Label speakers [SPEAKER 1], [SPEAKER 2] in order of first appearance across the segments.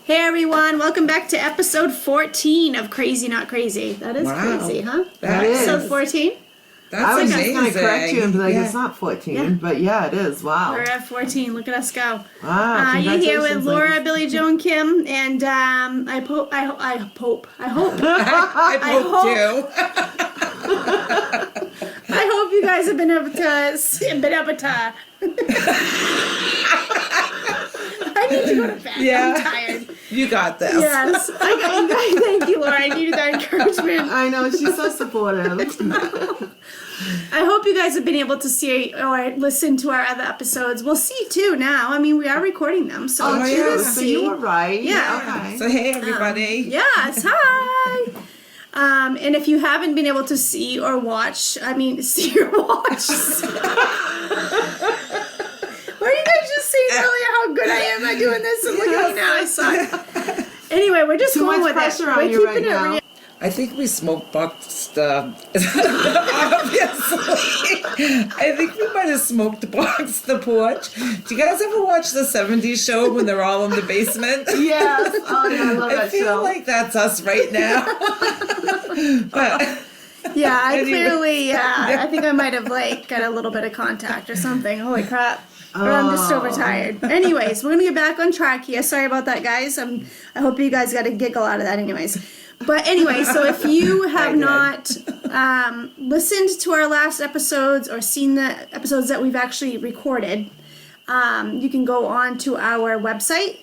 [SPEAKER 1] Hey everyone, welcome back to episode 14 of Crazy Not Crazy. That is crazy, huh?
[SPEAKER 2] That is.
[SPEAKER 1] Episode 14?
[SPEAKER 2] That's
[SPEAKER 3] I was
[SPEAKER 2] amazing.
[SPEAKER 3] just going to correct you and be like, it's not 14, but yeah, it is. Wow.
[SPEAKER 1] We're at 14. Look at us go.
[SPEAKER 3] Wow,
[SPEAKER 1] You're here with
[SPEAKER 3] congratulations,
[SPEAKER 1] Laura,
[SPEAKER 3] ladies.
[SPEAKER 1] Billy, Joe, and Kim, and I hope.
[SPEAKER 2] I
[SPEAKER 1] I hope you guys have been able to. I need to go to bed.
[SPEAKER 2] Yeah.
[SPEAKER 1] I'm tired.
[SPEAKER 2] You got this.
[SPEAKER 1] Yes. Thank you, Laura. I needed that encouragement.
[SPEAKER 3] I know, she's so supportive.
[SPEAKER 1] I hope you guys have been able to see or listen to our other episodes. We'll see too now. I mean, we are recording them, so
[SPEAKER 3] Oh,
[SPEAKER 1] you
[SPEAKER 2] yeah.
[SPEAKER 1] will
[SPEAKER 3] so
[SPEAKER 1] see.
[SPEAKER 3] you were right.
[SPEAKER 1] Yeah.
[SPEAKER 3] Okay.
[SPEAKER 2] So hey everybody.
[SPEAKER 1] Yes, hi. And if you haven't been able to see or watch, see or watch. Why are you guys just saying earlier how good I am at doing this? And look at me now, I suck. Anyway, we're just
[SPEAKER 3] Too
[SPEAKER 1] going
[SPEAKER 3] much
[SPEAKER 1] with
[SPEAKER 3] pressure
[SPEAKER 1] it.
[SPEAKER 3] on
[SPEAKER 1] We're
[SPEAKER 3] you right
[SPEAKER 1] keeping it
[SPEAKER 3] now.
[SPEAKER 1] real.
[SPEAKER 2] I think we smoke boxed obviously. I think we might have smoke boxed the porch. Do you guys ever watch the 70s show when they're all in the basement?
[SPEAKER 3] Yes. Oh, yeah, I love
[SPEAKER 2] I
[SPEAKER 3] that
[SPEAKER 2] feel
[SPEAKER 3] show.
[SPEAKER 2] like that's us right now. But
[SPEAKER 1] Yeah, I
[SPEAKER 2] Anyway.
[SPEAKER 1] clearly, I think I might have got a little bit of contact or something. Holy crap. Or I'm just overtired. Anyways, we're going to get back on track here. Sorry about that, guys. I hope you guys got a giggle out of that anyways. But anyway, so if you have not listened to our last episodes or seen the episodes that we've actually recorded, you can go on to our website,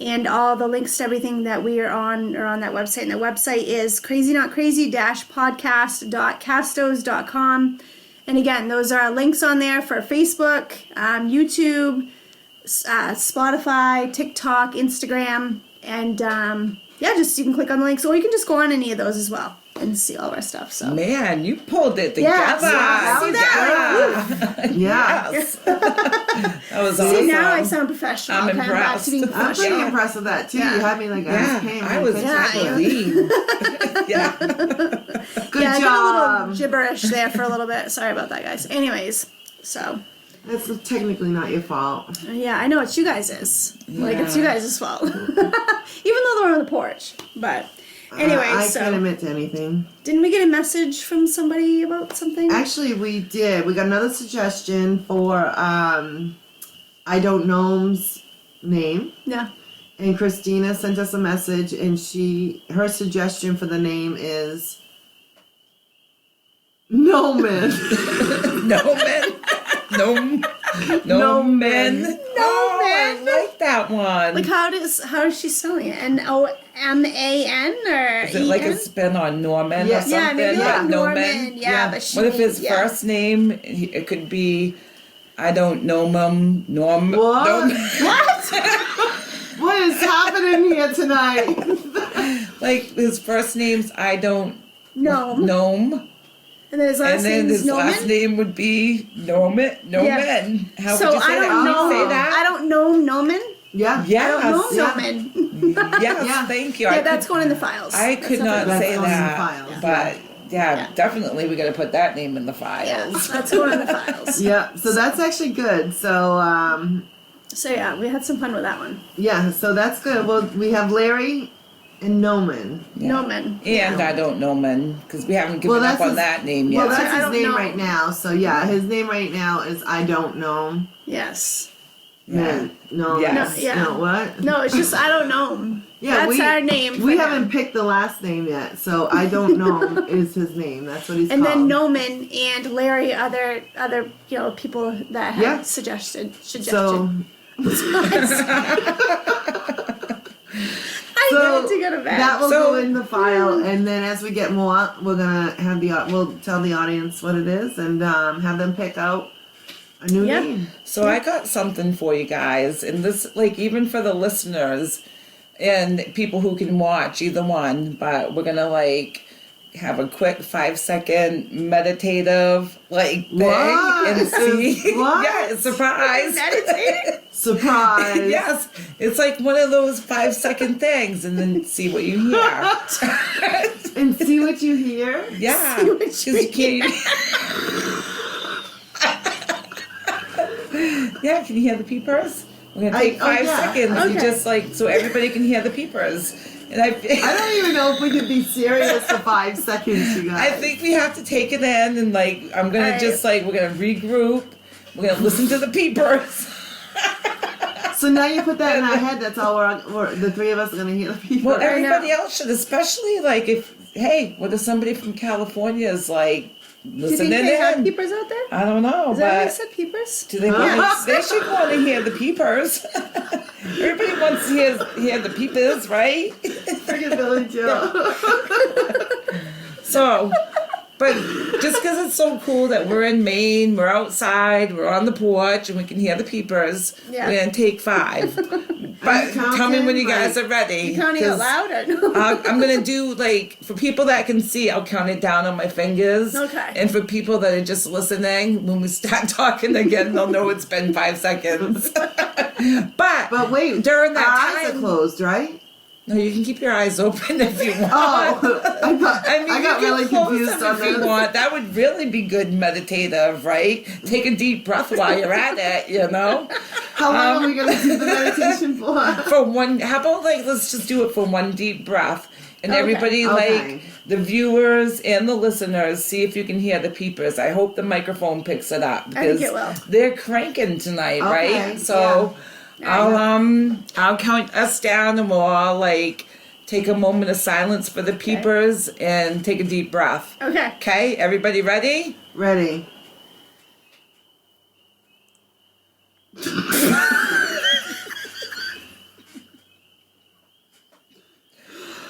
[SPEAKER 1] and all the links to everything that we are on that website. And the website is crazynotcrazy-podcast.castos.com. And again, those are links on there for Facebook, YouTube, Spotify, TikTok, Instagram, and just you can click on the links, or you can just go on any of those as well and see all of our stuff. So
[SPEAKER 2] man, you pulled it together.
[SPEAKER 1] Yeah, see that?
[SPEAKER 3] Yeah.
[SPEAKER 2] Yes. That was awesome.
[SPEAKER 1] See, now I sound professional.
[SPEAKER 2] I'm
[SPEAKER 1] okay, back to being
[SPEAKER 2] impressed.
[SPEAKER 3] I'm pretty
[SPEAKER 1] professional.
[SPEAKER 3] impressed with that, too.
[SPEAKER 1] Yeah.
[SPEAKER 3] You had me like, I was paying
[SPEAKER 2] I was
[SPEAKER 3] attention.
[SPEAKER 1] Yeah,
[SPEAKER 2] yeah.
[SPEAKER 3] Good
[SPEAKER 1] I got a
[SPEAKER 3] job.
[SPEAKER 1] little gibberish there for a little bit. Sorry about that, guys. Anyways, so
[SPEAKER 3] That's technically not your fault.
[SPEAKER 1] yeah, I know it's you guys'. It's you guys' fault. Even though they're on the porch. But anyway,
[SPEAKER 3] I
[SPEAKER 1] so
[SPEAKER 3] can't admit to anything.
[SPEAKER 1] didn't we get a message from somebody about something?
[SPEAKER 3] Actually, we did. We got another suggestion for I Don't Know's name.
[SPEAKER 1] Yeah.
[SPEAKER 3] And Christina sent us a message, and her suggestion for the name is Noman.
[SPEAKER 2] No men. No men. Oh, I like that one.
[SPEAKER 1] Like how does she spelling it? N-O-M-A-N or
[SPEAKER 2] Is it like a
[SPEAKER 1] E-N?
[SPEAKER 2] spin on Norman
[SPEAKER 3] Yeah.
[SPEAKER 2] or something?
[SPEAKER 1] Yeah, maybe
[SPEAKER 2] but
[SPEAKER 1] like
[SPEAKER 2] no
[SPEAKER 1] Norman.
[SPEAKER 2] men?
[SPEAKER 1] Yeah, but she.
[SPEAKER 2] What if his
[SPEAKER 1] yeah.
[SPEAKER 2] first name, it could be, I don't know him, Norm.
[SPEAKER 3] What?
[SPEAKER 2] Norm.
[SPEAKER 3] What is happening here tonight?
[SPEAKER 2] Like his first name's I don't
[SPEAKER 1] Gnome.
[SPEAKER 2] Gnome.
[SPEAKER 1] And then his last
[SPEAKER 2] And then
[SPEAKER 1] name's
[SPEAKER 2] his
[SPEAKER 1] Norman.
[SPEAKER 2] last name would be Norman. Norman. How
[SPEAKER 1] So
[SPEAKER 2] would you say
[SPEAKER 1] I
[SPEAKER 2] that?
[SPEAKER 1] don't
[SPEAKER 2] Can
[SPEAKER 1] know.
[SPEAKER 2] you say that?
[SPEAKER 1] I don't know Noman.
[SPEAKER 3] Yeah.
[SPEAKER 2] Yes.
[SPEAKER 1] I don't know
[SPEAKER 3] Yeah.
[SPEAKER 1] Noman.
[SPEAKER 2] Yes,
[SPEAKER 3] Yeah.
[SPEAKER 2] thank you.
[SPEAKER 1] Yeah, that's going in the files.
[SPEAKER 2] I could not
[SPEAKER 3] That's
[SPEAKER 2] say
[SPEAKER 3] going in the
[SPEAKER 2] that,
[SPEAKER 3] files,
[SPEAKER 2] but
[SPEAKER 1] Yeah.
[SPEAKER 2] definitely we got to put that name in the files.
[SPEAKER 1] Yeah, that's going in the files.
[SPEAKER 3] Yeah, so that's actually good. So,
[SPEAKER 1] So yeah, we had some fun with that one.
[SPEAKER 3] yeah, so that's good. Well, we have Larry and Noman.
[SPEAKER 2] Yeah.
[SPEAKER 1] Noman.
[SPEAKER 2] And I don't know men because we haven't given
[SPEAKER 3] Well,
[SPEAKER 2] up
[SPEAKER 3] that's
[SPEAKER 2] on that name
[SPEAKER 3] Well,
[SPEAKER 2] yet.
[SPEAKER 3] that's
[SPEAKER 1] I
[SPEAKER 3] his
[SPEAKER 1] don't
[SPEAKER 3] name
[SPEAKER 1] know.
[SPEAKER 3] right now. So, yeah, his name right now is I Don't Know.
[SPEAKER 1] Yes.
[SPEAKER 3] Man, no,
[SPEAKER 2] Yes.
[SPEAKER 1] No, yeah.
[SPEAKER 3] no, what?
[SPEAKER 1] No, it's just I don't know him.
[SPEAKER 3] Yeah,
[SPEAKER 1] That's our name.
[SPEAKER 3] We
[SPEAKER 1] for
[SPEAKER 3] haven't
[SPEAKER 1] him.
[SPEAKER 3] picked the last name yet, so I Don't Know is his name. That's what he's
[SPEAKER 1] And
[SPEAKER 3] called.
[SPEAKER 1] then Noman and Larry, other people that had
[SPEAKER 3] Yeah.
[SPEAKER 1] suggested.
[SPEAKER 3] So,
[SPEAKER 1] I wanted to go to bed.
[SPEAKER 3] that will
[SPEAKER 2] So-
[SPEAKER 3] go in the file, and then as we get more, we're gonna have we'll tell the audience what it is, and have them pick out a new
[SPEAKER 1] Yep.
[SPEAKER 3] name.
[SPEAKER 2] So I got something for you guys, and this, like, even for the listeners and people who can watch either one, but we're gonna like have a quick 5-second meditative like thing
[SPEAKER 3] What?
[SPEAKER 2] and see.
[SPEAKER 3] What?
[SPEAKER 2] Yeah, surprise.
[SPEAKER 1] Meditating?
[SPEAKER 3] Surprise!
[SPEAKER 2] Yes, it's like one of those 5-second things, and then see what you hear.
[SPEAKER 3] And see what you hear.
[SPEAKER 2] Yeah,
[SPEAKER 1] See what
[SPEAKER 2] because
[SPEAKER 1] you
[SPEAKER 2] you can't. Yeah, can you hear the peepers? We're gonna take 5 seconds and
[SPEAKER 1] Okay.
[SPEAKER 2] just like so everybody can hear the peepers. And
[SPEAKER 3] I don't even know if we could be serious for 5 seconds, you guys.
[SPEAKER 2] I think we have to take it in and like I'm gonna
[SPEAKER 1] Alright.
[SPEAKER 2] just like we're gonna regroup. We're gonna listen to the peepers.
[SPEAKER 3] So now you put that in our head. That's all the three of us are gonna hear the people.
[SPEAKER 2] Well, everybody
[SPEAKER 1] know.
[SPEAKER 2] else should, especially like if what if somebody from California is like
[SPEAKER 1] Do you
[SPEAKER 2] listening
[SPEAKER 1] think they have
[SPEAKER 2] in?
[SPEAKER 1] peepers out there?
[SPEAKER 2] I don't know,
[SPEAKER 1] Is that what I
[SPEAKER 2] but
[SPEAKER 1] said, peepers?
[SPEAKER 2] do they want? They should want to hear the peepers. Everybody wants to hear the peepers, right?
[SPEAKER 3] Friggin' Billy Joe.
[SPEAKER 2] So, but just because it's so cool that we're in Maine, we're outside, we're on the porch, and we can hear the peepers,
[SPEAKER 1] Yeah.
[SPEAKER 2] we're gonna take 5. But
[SPEAKER 3] you
[SPEAKER 2] tell me when you
[SPEAKER 3] counting?
[SPEAKER 2] guys are ready.
[SPEAKER 1] You counting out
[SPEAKER 2] 'cause
[SPEAKER 1] loud or no?
[SPEAKER 2] I'm gonna do like for people that can see, I'll count it down on my fingers.
[SPEAKER 1] Okay.
[SPEAKER 2] And for people that are just listening, when we start talking again, they'll know it's been 5 seconds.
[SPEAKER 3] But wait,
[SPEAKER 2] during that
[SPEAKER 3] our eyes are
[SPEAKER 2] time,
[SPEAKER 3] closed, right?
[SPEAKER 2] no, you can keep your eyes open if you want.
[SPEAKER 3] Oh, I got
[SPEAKER 2] you
[SPEAKER 3] really
[SPEAKER 2] can close
[SPEAKER 3] confused
[SPEAKER 2] them
[SPEAKER 3] on
[SPEAKER 2] if you
[SPEAKER 3] this.
[SPEAKER 2] want. That would really be good meditative, right? Take a deep breath while you're at it, you know?
[SPEAKER 3] How long are we gonna do the meditation for?
[SPEAKER 2] For one, how about like, let's just do it for one deep breath. And
[SPEAKER 1] Okay.
[SPEAKER 2] everybody,
[SPEAKER 3] Okay.
[SPEAKER 2] like, the viewers and the listeners, see if you can hear the peepers. I hope the microphone picks it up.
[SPEAKER 1] I think
[SPEAKER 2] Because
[SPEAKER 1] it will.
[SPEAKER 2] they're cranking tonight,
[SPEAKER 3] Okay,
[SPEAKER 2] right? So I'll count us down and we'll all like take a moment of silence for the peepers and take a deep breath.
[SPEAKER 1] Okay.
[SPEAKER 2] Okay, everybody ready?
[SPEAKER 3] Ready.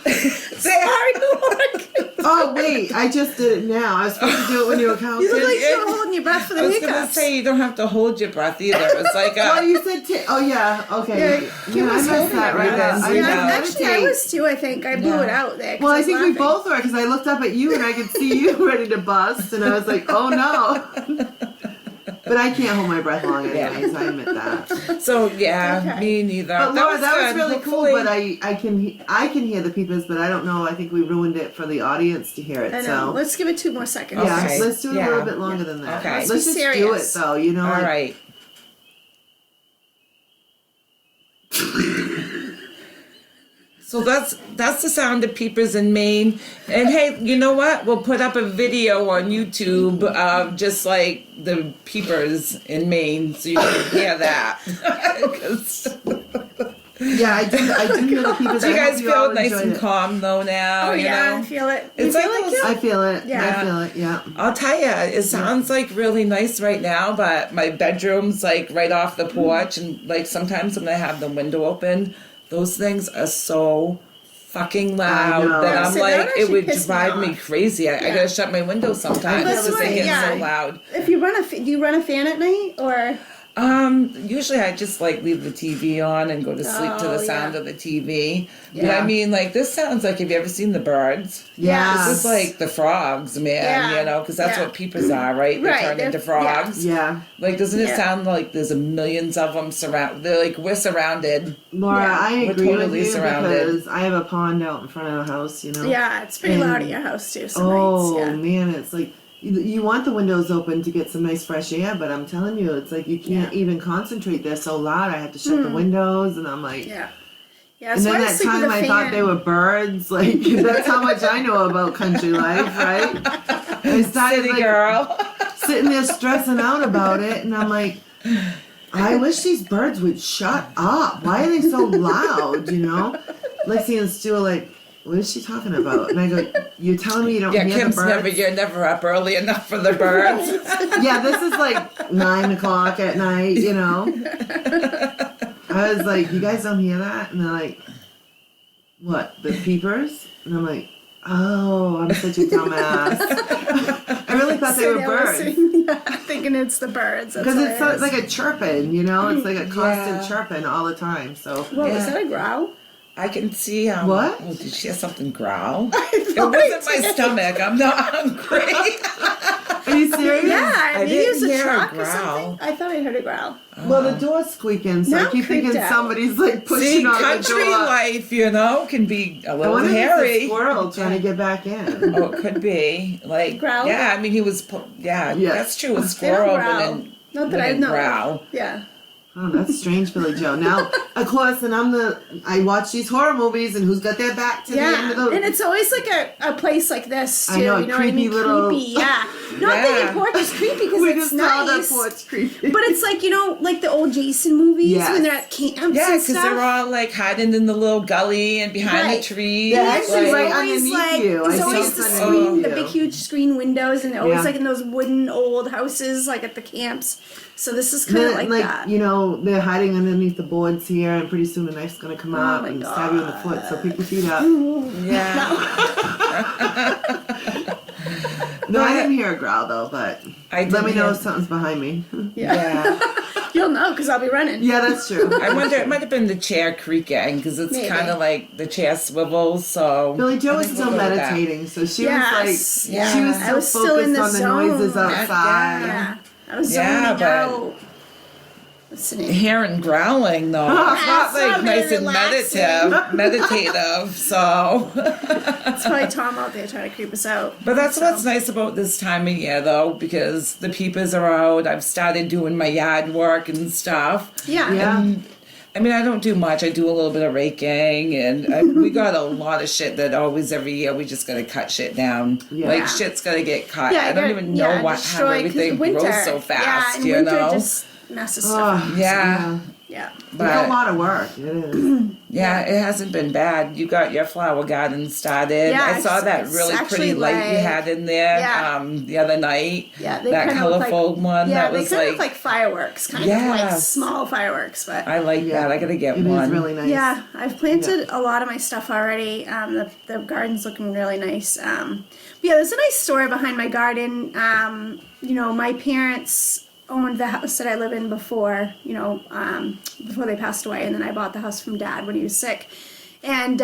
[SPEAKER 2] Sorry,
[SPEAKER 3] Oh wait, I just did it now. I was supposed to do it when you were counting.
[SPEAKER 1] You look like you were holding your breath for the
[SPEAKER 2] I was gonna
[SPEAKER 1] hiccups.
[SPEAKER 2] say you don't have to hold your breath either. It's like
[SPEAKER 3] Well, you said oh yeah, okay.
[SPEAKER 1] Yeah,
[SPEAKER 3] I messed that right up. I
[SPEAKER 2] Yeah,
[SPEAKER 1] Yeah,
[SPEAKER 3] didn't
[SPEAKER 1] actually, I
[SPEAKER 3] meditate.
[SPEAKER 1] was too. I think I blew
[SPEAKER 2] Yeah.
[SPEAKER 1] it out there. 'cause
[SPEAKER 3] Well, I
[SPEAKER 1] was
[SPEAKER 3] think we
[SPEAKER 1] laughing.
[SPEAKER 3] both were because I looked up at you and I could see you ready to bust, and I was like, oh no. But I can't hold my breath long anyways. I admit that.
[SPEAKER 2] so yeah,
[SPEAKER 1] Okay.
[SPEAKER 2] me neither.
[SPEAKER 3] But Laura, that was
[SPEAKER 2] good.
[SPEAKER 3] really
[SPEAKER 2] Hopefully-
[SPEAKER 3] cool. But I can hear the peepers, but I don't know. I think we ruined it for the audience to hear it.
[SPEAKER 1] I know.
[SPEAKER 3] So
[SPEAKER 1] Let's give it 2 more seconds.
[SPEAKER 3] yeah,
[SPEAKER 2] Okay.
[SPEAKER 3] let's do it
[SPEAKER 2] Yeah.
[SPEAKER 3] a little bit longer than that.
[SPEAKER 2] Okay.
[SPEAKER 3] Let's
[SPEAKER 1] Let's
[SPEAKER 3] just
[SPEAKER 1] be
[SPEAKER 3] do it
[SPEAKER 1] serious.
[SPEAKER 3] though. You know,
[SPEAKER 2] All
[SPEAKER 3] like,
[SPEAKER 2] right. So that's the sound of peepers in Maine. And hey, you know what? We'll put up a video on YouTube of just like the peepers in Maine, so you can hear that. 'Cause
[SPEAKER 3] yeah, I do hear the peepers.
[SPEAKER 2] do you
[SPEAKER 3] I hope
[SPEAKER 2] guys
[SPEAKER 3] all
[SPEAKER 2] feel nice
[SPEAKER 3] enjoyed
[SPEAKER 2] and
[SPEAKER 3] it.
[SPEAKER 2] calm though now?
[SPEAKER 1] Oh,
[SPEAKER 2] you
[SPEAKER 1] yeah,
[SPEAKER 2] know?
[SPEAKER 1] I feel it.
[SPEAKER 2] It's
[SPEAKER 1] You
[SPEAKER 2] like
[SPEAKER 1] feel
[SPEAKER 2] those-
[SPEAKER 1] it,
[SPEAKER 3] I
[SPEAKER 1] too?
[SPEAKER 3] feel it.
[SPEAKER 1] Yeah.
[SPEAKER 3] I feel it. Yeah.
[SPEAKER 2] I'll tell you, it sounds like really nice right now, but my bedroom's like right off the porch, and like sometimes when I have the window open, those things are so fucking loud
[SPEAKER 3] know.
[SPEAKER 2] that
[SPEAKER 1] Yeah,
[SPEAKER 2] I'm
[SPEAKER 1] so that
[SPEAKER 2] like, it
[SPEAKER 1] actually
[SPEAKER 2] would
[SPEAKER 1] pissed me
[SPEAKER 2] drive me
[SPEAKER 1] off.
[SPEAKER 2] crazy. I
[SPEAKER 1] Yeah.
[SPEAKER 2] gotta shut my window sometimes
[SPEAKER 3] That's
[SPEAKER 2] because they
[SPEAKER 3] right,
[SPEAKER 2] get
[SPEAKER 1] yeah.
[SPEAKER 2] so loud.
[SPEAKER 1] If you run do you run a fan at night or?
[SPEAKER 2] Usually I just like leave the TV on and go to sleep to
[SPEAKER 1] Oh,
[SPEAKER 2] the sound
[SPEAKER 1] yeah.
[SPEAKER 2] of the TV. But
[SPEAKER 3] Yeah.
[SPEAKER 2] I mean, like, this sounds like, have you ever seen the birds?
[SPEAKER 3] Yeah.
[SPEAKER 2] This is like the frogs, man,
[SPEAKER 1] Yeah.
[SPEAKER 2] you know, because that's
[SPEAKER 1] Yeah.
[SPEAKER 2] what peepers are, right? They
[SPEAKER 1] Right,
[SPEAKER 2] turn
[SPEAKER 1] they're-
[SPEAKER 2] into frogs.
[SPEAKER 3] Yeah.
[SPEAKER 2] Like, doesn't it
[SPEAKER 1] Yeah.
[SPEAKER 2] sound like there's a millions of them surround? They're like, we're surrounded.
[SPEAKER 3] Laura,
[SPEAKER 1] Yeah,
[SPEAKER 3] I
[SPEAKER 2] we're
[SPEAKER 3] agree
[SPEAKER 2] totally
[SPEAKER 3] with you
[SPEAKER 2] surrounded.
[SPEAKER 3] because I have a pond out in front of the house, you know.
[SPEAKER 1] Yeah, it's pretty
[SPEAKER 3] And-
[SPEAKER 1] loud at your house too. Some
[SPEAKER 3] Oh
[SPEAKER 1] nights. Yeah.
[SPEAKER 3] man, it's like you want the windows open to get some nice fresh air, but I'm telling you, it's like you can't even concentrate. They're so loud. I have to shut the windows, and I'm like,
[SPEAKER 1] Yeah. Yeah.
[SPEAKER 3] and
[SPEAKER 1] so
[SPEAKER 3] then
[SPEAKER 1] I
[SPEAKER 3] that
[SPEAKER 1] sleep with
[SPEAKER 3] time
[SPEAKER 1] a
[SPEAKER 3] I thought
[SPEAKER 1] fan.
[SPEAKER 3] they were birds. Like that's how much I know about country life, right? I started
[SPEAKER 2] City
[SPEAKER 3] like
[SPEAKER 2] girl.
[SPEAKER 3] sitting there stressing out about it, and I'm like, I wish these birds would shut up. Why are they so loud? You know, Lexi and Stu are like, what is she talking about? And I go, you're telling me you don't
[SPEAKER 2] Yeah,
[SPEAKER 3] hear
[SPEAKER 2] Kim's
[SPEAKER 3] the birds?
[SPEAKER 2] you're never up early enough for the birds.
[SPEAKER 3] Yeah, this is like 9 o'clock at night, you know. I was like, you guys don't hear that? And they're like, what, the peepers? And I'm like, oh, I'm such a dumbass. I really thought they
[SPEAKER 1] So
[SPEAKER 3] were
[SPEAKER 1] they're
[SPEAKER 3] birds.
[SPEAKER 1] listening, yeah, thinking it's the birds. That's
[SPEAKER 3] Because
[SPEAKER 1] what
[SPEAKER 3] it's
[SPEAKER 1] it is.
[SPEAKER 3] like a chirping, you know? It's like a constant
[SPEAKER 2] Yeah.
[SPEAKER 3] chirping all the time. So,
[SPEAKER 1] Whoa,
[SPEAKER 2] Yeah.
[SPEAKER 1] is that a growl?
[SPEAKER 2] I can see
[SPEAKER 3] What?
[SPEAKER 2] Oh, did she have something growl?
[SPEAKER 1] I
[SPEAKER 2] It
[SPEAKER 1] thought
[SPEAKER 2] wasn't
[SPEAKER 1] I
[SPEAKER 2] my
[SPEAKER 1] did.
[SPEAKER 2] stomach. I'm not hungry.
[SPEAKER 3] are you serious?
[SPEAKER 1] Yeah, maybe it was
[SPEAKER 2] didn't
[SPEAKER 1] a
[SPEAKER 2] hear a
[SPEAKER 1] truck or
[SPEAKER 2] growl.
[SPEAKER 1] something. I thought I heard a growl.
[SPEAKER 3] Well, the door's squeaking, so
[SPEAKER 1] Now
[SPEAKER 3] I keep thinking
[SPEAKER 1] creeped out.
[SPEAKER 3] somebody's like pushing
[SPEAKER 2] See,
[SPEAKER 3] on the
[SPEAKER 2] country
[SPEAKER 3] door.
[SPEAKER 2] life, you know, can be a
[SPEAKER 3] I
[SPEAKER 2] little
[SPEAKER 3] wonder if it's a
[SPEAKER 2] hairy.
[SPEAKER 3] squirrel trying to get back in.
[SPEAKER 2] Oh, it could be like
[SPEAKER 1] Growl?
[SPEAKER 2] Yeah, I mean, he was. Yeah,
[SPEAKER 3] Yeah.
[SPEAKER 2] that's true. A
[SPEAKER 1] They don't
[SPEAKER 2] squirrel
[SPEAKER 1] growl.
[SPEAKER 2] wouldn't.
[SPEAKER 1] Not that I
[SPEAKER 2] wouldn't
[SPEAKER 1] know.
[SPEAKER 2] growl.
[SPEAKER 1] Yeah.
[SPEAKER 3] Oh, that's strange, Billy Joe. Now, of course, and I watch these horror movies, and who's got their back to the end of the...
[SPEAKER 1] and it's always like a place like this too.
[SPEAKER 3] I know,
[SPEAKER 1] you know
[SPEAKER 3] creepy
[SPEAKER 1] what I mean?
[SPEAKER 3] little...
[SPEAKER 1] Creepy, yeah. Not that your porch is creepy because
[SPEAKER 3] We
[SPEAKER 1] it's
[SPEAKER 3] just call that
[SPEAKER 1] nice.
[SPEAKER 3] porch creepy.
[SPEAKER 1] But it's like, you know, like the old Jason movies
[SPEAKER 3] Yes.
[SPEAKER 1] when they're at camps
[SPEAKER 2] Yeah,
[SPEAKER 1] and
[SPEAKER 2] because
[SPEAKER 1] stuff.
[SPEAKER 2] they're all like hiding in the little gully and behind
[SPEAKER 1] Right.
[SPEAKER 2] the trees.
[SPEAKER 3] They're actually
[SPEAKER 1] It's
[SPEAKER 3] right
[SPEAKER 1] always
[SPEAKER 3] underneath
[SPEAKER 1] like,
[SPEAKER 3] you.
[SPEAKER 1] It's
[SPEAKER 3] I
[SPEAKER 1] always
[SPEAKER 3] see
[SPEAKER 1] the
[SPEAKER 3] it's
[SPEAKER 1] screen,
[SPEAKER 3] underneath
[SPEAKER 1] the
[SPEAKER 3] you.
[SPEAKER 1] big huge screen windows, and they're always
[SPEAKER 3] Yeah.
[SPEAKER 1] like in those wooden old houses, like at the camps. So this is kind of
[SPEAKER 3] Then,
[SPEAKER 1] like that.
[SPEAKER 3] you know, they're hiding underneath the boards here, and pretty soon a knife's gonna come out
[SPEAKER 1] my
[SPEAKER 3] and stab you in the foot. So keep your feet up.
[SPEAKER 2] Yeah.
[SPEAKER 3] No, I didn't hear a growl though, but
[SPEAKER 2] I
[SPEAKER 3] let me
[SPEAKER 2] didn't
[SPEAKER 3] know
[SPEAKER 2] hear-
[SPEAKER 3] if something's behind me.
[SPEAKER 2] Yeah.
[SPEAKER 1] You'll know because I'll be running.
[SPEAKER 3] Yeah, that's true.
[SPEAKER 2] I wonder, it might have been the chair creaking because it's
[SPEAKER 1] Maybe.
[SPEAKER 2] kind of like the chair swivels. So
[SPEAKER 3] Billy Joe
[SPEAKER 2] I
[SPEAKER 3] was
[SPEAKER 2] think
[SPEAKER 3] still
[SPEAKER 2] we'll go with that.
[SPEAKER 3] meditating, so she
[SPEAKER 1] Yes.
[SPEAKER 3] was like,
[SPEAKER 2] Yeah.
[SPEAKER 3] she was
[SPEAKER 1] I
[SPEAKER 3] still
[SPEAKER 1] was still in
[SPEAKER 3] focused
[SPEAKER 1] the
[SPEAKER 3] on the noises
[SPEAKER 1] zone.
[SPEAKER 3] outside.
[SPEAKER 1] Yeah. I was
[SPEAKER 2] Yeah,
[SPEAKER 1] zoning
[SPEAKER 2] but-
[SPEAKER 1] out. Listening.
[SPEAKER 2] Hearing growling though, it's not
[SPEAKER 1] That's
[SPEAKER 2] like
[SPEAKER 1] not
[SPEAKER 2] nice
[SPEAKER 1] very
[SPEAKER 2] and
[SPEAKER 1] relaxing.
[SPEAKER 2] meditative. So,
[SPEAKER 1] It's probably Tom out there trying to creep us out.
[SPEAKER 2] but that's
[SPEAKER 1] So-
[SPEAKER 2] what's nice about this time of year though, because the peepers are out. I've started doing my yard work and stuff.
[SPEAKER 1] Yeah.
[SPEAKER 3] Yeah.
[SPEAKER 2] And, I mean, I don't do much. I do a little bit of raking, and we got a lot of shit that always every year we just gotta cut shit down.
[SPEAKER 3] Yeah.
[SPEAKER 2] Like shit's gotta get cut.
[SPEAKER 1] Yeah,
[SPEAKER 2] I don't even know how
[SPEAKER 1] destroy, 'cause
[SPEAKER 2] everything
[SPEAKER 1] winter,
[SPEAKER 2] grows so fast.
[SPEAKER 1] and
[SPEAKER 2] you
[SPEAKER 1] winter
[SPEAKER 2] know?
[SPEAKER 1] just messes stuff up.
[SPEAKER 3] Oh,
[SPEAKER 2] Yeah.
[SPEAKER 1] Yeah.
[SPEAKER 3] It's a
[SPEAKER 2] But
[SPEAKER 3] lot of work. It is.
[SPEAKER 2] yeah, it hasn't been bad. You got your flower garden started.
[SPEAKER 1] Yeah,
[SPEAKER 2] I saw
[SPEAKER 1] it's-
[SPEAKER 2] that
[SPEAKER 1] it's
[SPEAKER 2] really
[SPEAKER 1] actually
[SPEAKER 2] pretty light you
[SPEAKER 1] like-
[SPEAKER 2] had in there
[SPEAKER 1] Yeah.
[SPEAKER 2] the other night.
[SPEAKER 1] Yeah, they
[SPEAKER 2] that
[SPEAKER 1] kind of look
[SPEAKER 2] colorful
[SPEAKER 1] like,
[SPEAKER 2] one.
[SPEAKER 1] Yeah,
[SPEAKER 2] that
[SPEAKER 1] they
[SPEAKER 2] was
[SPEAKER 1] kind of
[SPEAKER 2] like,
[SPEAKER 1] look like fireworks, kind of like
[SPEAKER 2] Yes.
[SPEAKER 1] small fireworks, but
[SPEAKER 2] I like
[SPEAKER 3] Yeah.
[SPEAKER 2] that. I gotta get
[SPEAKER 3] It
[SPEAKER 2] one.
[SPEAKER 3] is really nice.
[SPEAKER 1] yeah, I've planted a lot of my stuff already. The garden's looking really nice. But yeah, there's a nice story behind my garden. You know, my parents owned the house that I live in before, you know, before they passed away, and then I bought the house from Dad when he was sick. And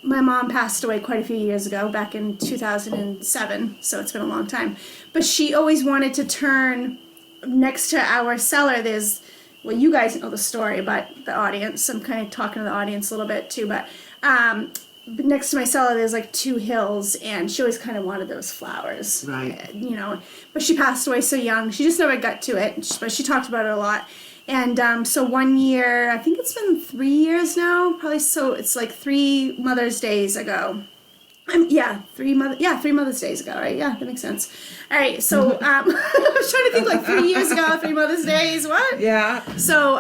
[SPEAKER 1] my mom passed away quite a few years ago, back in 2007, so it's been a long time. But she always wanted to turn next to our cellar. There's, well, you guys know the story, but the audience, I'm kind of talking to the audience a little bit too, but next to my cellar there's like two hills, and she always kind of wanted those flowers.
[SPEAKER 3] Right.
[SPEAKER 1] You know, but she passed away so young. She just never got to it, but she talked about it a lot. And so one year, I think it's been 3 years now, probably, so it's like 3 Mother's Days ago. Three Mother's Days ago, right? Yeah, that makes sense. All right, so I was trying to think like 3 years ago, 3 Mother's Days, what?
[SPEAKER 2] Yeah.
[SPEAKER 1] So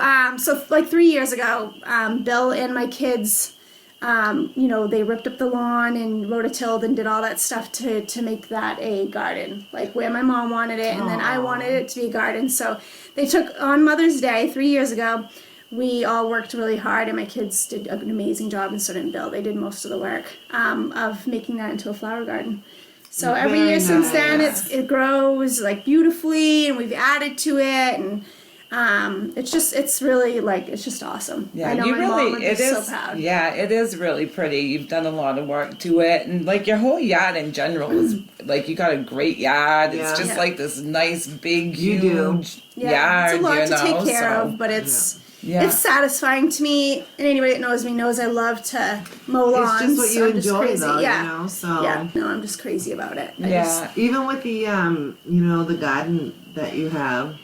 [SPEAKER 1] like 3 years ago, Bill and my kids, you know, they ripped up the lawn and rototilled and did all that stuff to make that a garden, like where my mom wanted it, and then I wanted it to be a garden. So they took, on Mother's Day 3 years ago, we all worked really hard, and my kids did an amazing job, and so did Bill. They did most of the work of making that into a flower garden. So every
[SPEAKER 3] Very
[SPEAKER 1] year since
[SPEAKER 3] nice.
[SPEAKER 1] then, it grows like beautifully, and we've added to it, and it's just awesome.
[SPEAKER 2] Yeah,
[SPEAKER 1] I know
[SPEAKER 2] you
[SPEAKER 1] my mom would
[SPEAKER 2] really,
[SPEAKER 1] be
[SPEAKER 2] it is,
[SPEAKER 1] so proud.
[SPEAKER 2] yeah, it is really pretty. You've done a lot of work to it, and like your whole yard in general is like, you got a great yard.
[SPEAKER 3] Yeah.
[SPEAKER 2] It's just
[SPEAKER 1] Yeah.
[SPEAKER 2] like this nice, big,
[SPEAKER 3] You do.
[SPEAKER 2] huge
[SPEAKER 1] Yeah,
[SPEAKER 2] yard,
[SPEAKER 1] it's a lot
[SPEAKER 2] you
[SPEAKER 1] to
[SPEAKER 2] know,
[SPEAKER 1] take care
[SPEAKER 2] so,
[SPEAKER 1] of, but it's
[SPEAKER 2] Yeah.
[SPEAKER 1] it's satisfying to me. And anybody that knows me knows I love to mow lawns.
[SPEAKER 3] It's just what
[SPEAKER 1] so
[SPEAKER 3] you
[SPEAKER 1] I'm just
[SPEAKER 3] enjoy,
[SPEAKER 1] crazy.
[SPEAKER 3] though,
[SPEAKER 1] Yeah.
[SPEAKER 3] you know, so.
[SPEAKER 1] Yeah, no, I'm just crazy about it.
[SPEAKER 2] Yeah.
[SPEAKER 3] Even with the, you know, the garden that you have.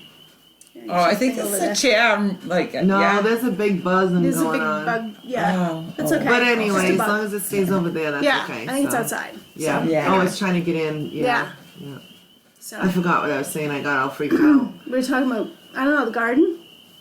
[SPEAKER 2] Oh, I think it's a chair. Like,
[SPEAKER 3] No,
[SPEAKER 2] yeah.
[SPEAKER 3] there's a big buzzing
[SPEAKER 1] There's a
[SPEAKER 3] going
[SPEAKER 1] big
[SPEAKER 3] on.
[SPEAKER 1] bug. Yeah,
[SPEAKER 2] Oh,
[SPEAKER 1] it's
[SPEAKER 2] oh.
[SPEAKER 1] okay.
[SPEAKER 3] But
[SPEAKER 1] It's
[SPEAKER 3] anyway,
[SPEAKER 1] just a
[SPEAKER 3] as
[SPEAKER 1] bug.
[SPEAKER 3] long as it stays over there, that's
[SPEAKER 1] Yeah,
[SPEAKER 3] okay.
[SPEAKER 1] I think it's
[SPEAKER 3] so.
[SPEAKER 1] outside.
[SPEAKER 3] Yeah.
[SPEAKER 1] So,
[SPEAKER 2] Yeah.
[SPEAKER 3] Oh, it's trying to get in. Yeah.
[SPEAKER 1] So
[SPEAKER 3] I forgot what I was saying. I got all freaked out.
[SPEAKER 1] we were talking about, I don't know, the garden.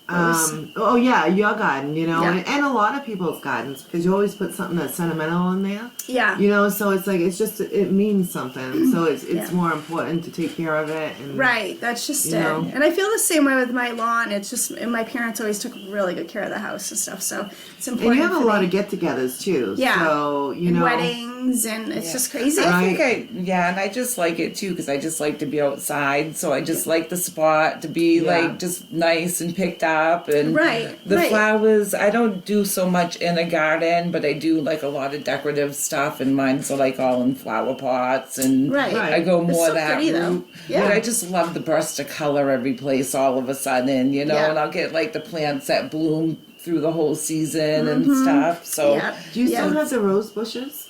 [SPEAKER 3] Oh yeah, your garden, you know,
[SPEAKER 1] Yeah.
[SPEAKER 3] and a lot of people's gardens, because you always put something that's sentimental in there,
[SPEAKER 1] Yeah.
[SPEAKER 3] you know. So it's like it means something. So it's
[SPEAKER 1] Yeah.
[SPEAKER 3] more important to take care of it. And
[SPEAKER 1] Right, that's just
[SPEAKER 3] You
[SPEAKER 1] it.
[SPEAKER 3] know?
[SPEAKER 1] And I feel the same way with my lawn. It's just, and my parents always took really good care of the house and stuff, so it's important.
[SPEAKER 3] And you have a
[SPEAKER 1] for
[SPEAKER 3] lot
[SPEAKER 1] me.
[SPEAKER 3] of get-togethers too.
[SPEAKER 1] Yeah.
[SPEAKER 3] So you
[SPEAKER 1] And
[SPEAKER 3] know.
[SPEAKER 1] weddings, and it's just crazy.
[SPEAKER 2] I think and I just like it too, because I just like to be outside. So I just like the spot to be
[SPEAKER 3] Yeah.
[SPEAKER 2] like just nice and picked up, and
[SPEAKER 1] Right,
[SPEAKER 2] the
[SPEAKER 1] right.
[SPEAKER 2] flowers. I don't do so much in a garden, but I do like a lot of decorative stuff, and mine's like all in flower pots, and
[SPEAKER 1] Right.
[SPEAKER 2] I go
[SPEAKER 1] It's
[SPEAKER 2] more
[SPEAKER 1] so
[SPEAKER 2] that
[SPEAKER 1] pretty, though.
[SPEAKER 2] route.
[SPEAKER 1] Yeah.
[SPEAKER 2] But I just love the burst of color every place all of a sudden, you know.
[SPEAKER 1] Yeah.
[SPEAKER 2] And I'll get like the plants that bloom through the whole season and stuff. So
[SPEAKER 1] Yeah.
[SPEAKER 3] Do you still
[SPEAKER 1] Yeah.
[SPEAKER 3] have the rose bushes?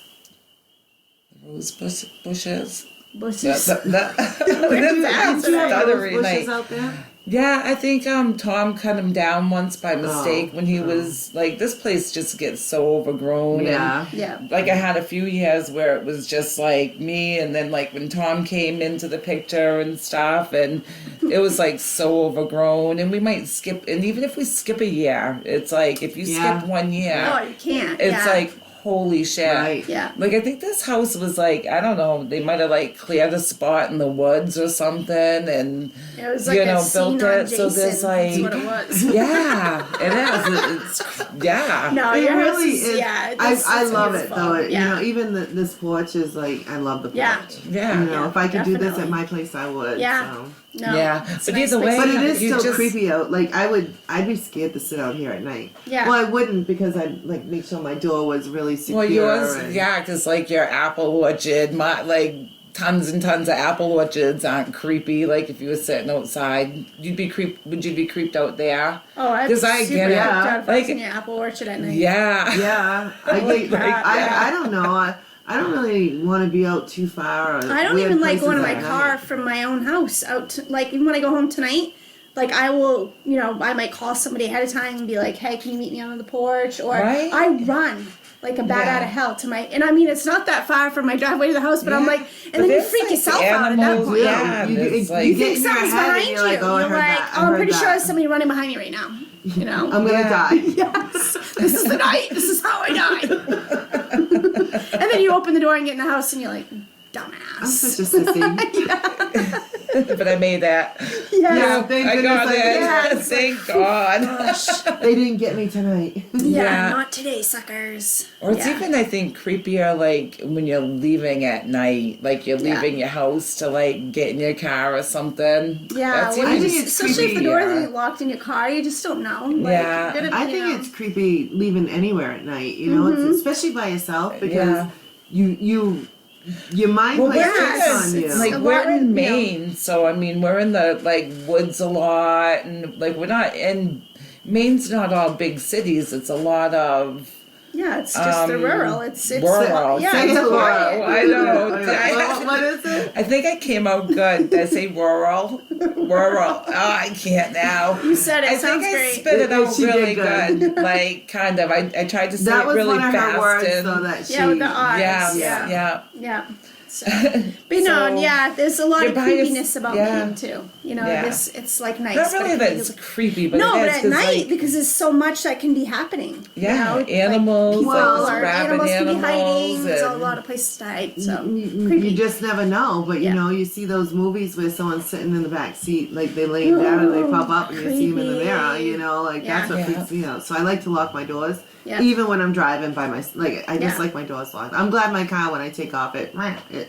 [SPEAKER 2] rose bushes.
[SPEAKER 1] Bushes.
[SPEAKER 2] That's
[SPEAKER 3] Did you have rose
[SPEAKER 2] stuttery
[SPEAKER 3] bushes
[SPEAKER 2] night.
[SPEAKER 3] out there?
[SPEAKER 2] Yeah, I think Tom cut him down once by mistake when he
[SPEAKER 3] oh.
[SPEAKER 2] was like, this place just gets so overgrown.
[SPEAKER 3] Yeah.
[SPEAKER 1] Yeah.
[SPEAKER 2] And, like I had a few years where it was just like me, and then like when Tom came into the picture and stuff, and it was like so overgrown. And we might skip, and even if we skip a year, it's like if you
[SPEAKER 3] Yeah.
[SPEAKER 2] skip 1 year,
[SPEAKER 1] Oh, you can't.
[SPEAKER 2] it's
[SPEAKER 1] yeah.
[SPEAKER 2] like holy shit.
[SPEAKER 3] Right.
[SPEAKER 1] Yeah.
[SPEAKER 2] Like I think this house was like, I don't know, they might have like cleared a spot in the woods or something, and
[SPEAKER 1] It was like a scene on Jason.
[SPEAKER 2] so there's like
[SPEAKER 1] That's what it was.
[SPEAKER 2] yeah, it is. It's yeah.
[SPEAKER 1] No,
[SPEAKER 3] It
[SPEAKER 1] your house
[SPEAKER 3] really
[SPEAKER 1] is.
[SPEAKER 3] is.
[SPEAKER 1] Yeah.
[SPEAKER 3] I love it
[SPEAKER 1] beautiful.
[SPEAKER 3] though.
[SPEAKER 1] Yeah.
[SPEAKER 3] You know, even this porch is like, I love the porch.
[SPEAKER 1] Yeah.
[SPEAKER 2] Yeah.
[SPEAKER 3] You know, if I could do this at
[SPEAKER 1] definitely.
[SPEAKER 3] my place, I would.
[SPEAKER 1] Yeah.
[SPEAKER 3] So.
[SPEAKER 1] No,
[SPEAKER 2] Yeah,
[SPEAKER 1] it's
[SPEAKER 2] but
[SPEAKER 1] nice
[SPEAKER 2] either way,
[SPEAKER 1] place
[SPEAKER 3] But
[SPEAKER 1] to
[SPEAKER 3] it
[SPEAKER 1] have.
[SPEAKER 3] is
[SPEAKER 2] You
[SPEAKER 3] still
[SPEAKER 2] just-
[SPEAKER 3] creepy out. Like I'd be scared to sit out here at night.
[SPEAKER 1] Yeah.
[SPEAKER 3] Well, I wouldn't because I'd like make sure my door was really secure.
[SPEAKER 2] Well, yours,
[SPEAKER 3] and-
[SPEAKER 2] yeah, because like your apple orchard, like tons and tons of apple orchards aren't creepy. Like if you were sitting outside, would you be creeped out there?
[SPEAKER 1] Oh, I'd
[SPEAKER 2] 'Cause
[SPEAKER 1] be
[SPEAKER 2] I
[SPEAKER 1] super
[SPEAKER 2] get it.
[SPEAKER 1] creeped out if I was
[SPEAKER 2] Like-
[SPEAKER 1] in your apple orchard at night.
[SPEAKER 2] Yeah.
[SPEAKER 3] Yeah, I get.
[SPEAKER 1] crap, yeah.
[SPEAKER 3] I don't know. I don't really want to be out too far. Or
[SPEAKER 1] I don't
[SPEAKER 3] weird
[SPEAKER 1] even like
[SPEAKER 3] places
[SPEAKER 1] going to my
[SPEAKER 3] at
[SPEAKER 1] car
[SPEAKER 3] night.
[SPEAKER 1] from my own house out to, like even when I go home tonight, like I will, I might call somebody ahead of time and be like, hey, can you meet me on the porch? Or
[SPEAKER 2] Right.
[SPEAKER 1] I run like a bat
[SPEAKER 2] Yeah.
[SPEAKER 1] out of hell to my, and I mean, it's not that far from my driveway to the house, but I'm
[SPEAKER 2] Yeah.
[SPEAKER 1] like,
[SPEAKER 2] But
[SPEAKER 1] and then you
[SPEAKER 2] there's,
[SPEAKER 1] freak
[SPEAKER 2] like,
[SPEAKER 1] yourself out at that
[SPEAKER 2] animals,
[SPEAKER 1] point.
[SPEAKER 2] yeah.
[SPEAKER 3] you,
[SPEAKER 2] it's
[SPEAKER 3] you,
[SPEAKER 2] like-
[SPEAKER 3] you
[SPEAKER 1] You
[SPEAKER 3] get
[SPEAKER 1] think
[SPEAKER 3] in your
[SPEAKER 1] something's
[SPEAKER 3] head
[SPEAKER 1] behind
[SPEAKER 3] and
[SPEAKER 1] you.
[SPEAKER 3] you're like, oh, I
[SPEAKER 1] You're
[SPEAKER 3] heard
[SPEAKER 1] like,
[SPEAKER 3] that.
[SPEAKER 1] oh, I'm pretty sure there's somebody running behind me right now.
[SPEAKER 3] I'm gonna
[SPEAKER 2] Yeah.
[SPEAKER 3] die.
[SPEAKER 1] Yes, this is the night. This is how I die. And then you open the door and get in the house, and you're like,
[SPEAKER 3] I'm
[SPEAKER 1] dumbass.
[SPEAKER 3] such a sissy.
[SPEAKER 2] But I made that.
[SPEAKER 3] Yeah, thank
[SPEAKER 2] I got
[SPEAKER 3] goodness
[SPEAKER 2] it.
[SPEAKER 1] I did.
[SPEAKER 2] Thank God.
[SPEAKER 3] They didn't get me tonight.
[SPEAKER 1] Yeah,
[SPEAKER 2] Yeah.
[SPEAKER 1] not today, suckers.
[SPEAKER 2] Or it's
[SPEAKER 1] Yeah.
[SPEAKER 2] even, I think, creepier, like, when you're leaving at night. Like, you're
[SPEAKER 1] Yeah.
[SPEAKER 2] leaving your house to, like, get in your car or something.
[SPEAKER 1] Yeah,
[SPEAKER 2] That's
[SPEAKER 1] well,
[SPEAKER 3] I
[SPEAKER 2] even
[SPEAKER 3] think
[SPEAKER 1] just,
[SPEAKER 3] it's
[SPEAKER 1] especially if the doors
[SPEAKER 2] creepier.
[SPEAKER 1] are locked in your car, you just don't know. Like,
[SPEAKER 2] Yeah.
[SPEAKER 1] you're gonna,
[SPEAKER 3] I
[SPEAKER 1] you
[SPEAKER 3] think
[SPEAKER 1] know.
[SPEAKER 3] it's creepy leaving anywhere at night. You know,
[SPEAKER 1] Mm-hmm.
[SPEAKER 3] it's, especially by yourself because
[SPEAKER 2] Yeah.
[SPEAKER 3] your mind
[SPEAKER 2] Well,
[SPEAKER 3] plays
[SPEAKER 2] we're
[SPEAKER 3] tricks
[SPEAKER 1] yes,
[SPEAKER 3] on you.
[SPEAKER 1] it's
[SPEAKER 2] like
[SPEAKER 1] a
[SPEAKER 2] we're
[SPEAKER 1] lot,
[SPEAKER 2] in
[SPEAKER 1] you know.
[SPEAKER 2] Maine, so I mean we're in the like woods a lot, and like we're not in Maine's not all big cities. It's a lot of
[SPEAKER 1] Yeah, it's just the rural. It's
[SPEAKER 2] rural.
[SPEAKER 1] yeah,
[SPEAKER 3] Say
[SPEAKER 1] it's
[SPEAKER 3] hello.
[SPEAKER 1] quiet.
[SPEAKER 2] I know.
[SPEAKER 3] What is it?
[SPEAKER 2] I think I came out good. Did I say rural? Rural. Oh, I can't now.
[SPEAKER 1] You said it.
[SPEAKER 2] I
[SPEAKER 1] Sounds
[SPEAKER 2] think I
[SPEAKER 1] great.
[SPEAKER 2] spit it out
[SPEAKER 3] She did
[SPEAKER 2] really
[SPEAKER 3] good.
[SPEAKER 2] good. Like kind of. I tried to say
[SPEAKER 3] That
[SPEAKER 2] it
[SPEAKER 3] was
[SPEAKER 2] really
[SPEAKER 3] one of
[SPEAKER 2] fast.
[SPEAKER 3] her words,
[SPEAKER 2] and,
[SPEAKER 3] so that she.
[SPEAKER 1] Yeah, with the eyes.
[SPEAKER 2] yeah,
[SPEAKER 1] Yeah.
[SPEAKER 2] yeah.
[SPEAKER 1] Yeah. So, but no,
[SPEAKER 2] So,
[SPEAKER 1] yeah, there's a lot
[SPEAKER 2] you're
[SPEAKER 1] of
[SPEAKER 2] by
[SPEAKER 1] creepiness about
[SPEAKER 2] yeah.
[SPEAKER 1] Maine too.
[SPEAKER 2] Yeah.
[SPEAKER 1] It's like nice.
[SPEAKER 2] Not
[SPEAKER 1] but
[SPEAKER 2] really
[SPEAKER 1] it
[SPEAKER 2] that
[SPEAKER 1] can
[SPEAKER 2] it's
[SPEAKER 1] be-
[SPEAKER 2] creepy, but
[SPEAKER 1] no,
[SPEAKER 2] it
[SPEAKER 1] but
[SPEAKER 2] is
[SPEAKER 1] at
[SPEAKER 2] 'cause,
[SPEAKER 1] night
[SPEAKER 2] like,
[SPEAKER 1] because there's so much that can be happening.
[SPEAKER 2] yeah,
[SPEAKER 1] like,
[SPEAKER 2] animals,
[SPEAKER 1] people
[SPEAKER 2] like
[SPEAKER 1] or
[SPEAKER 2] rabid
[SPEAKER 1] animals can be hiding.
[SPEAKER 2] animals,
[SPEAKER 1] There's a
[SPEAKER 2] and-
[SPEAKER 1] lot of places to hide. So
[SPEAKER 3] You
[SPEAKER 1] creepy.
[SPEAKER 3] just never know, but
[SPEAKER 1] Yeah.
[SPEAKER 3] you know, you see those movies where someone's sitting in the back seat, like they lay down and they pop up and you see them in the mirror,
[SPEAKER 1] Creepy.
[SPEAKER 3] you know, like that's what
[SPEAKER 2] Yeah.
[SPEAKER 3] freaks me out. So I like to lock my doors,
[SPEAKER 1] Yeah.
[SPEAKER 3] even when I'm driving by my, like I just
[SPEAKER 1] Yeah.
[SPEAKER 3] like my doors locked. I'm glad my car when I take off it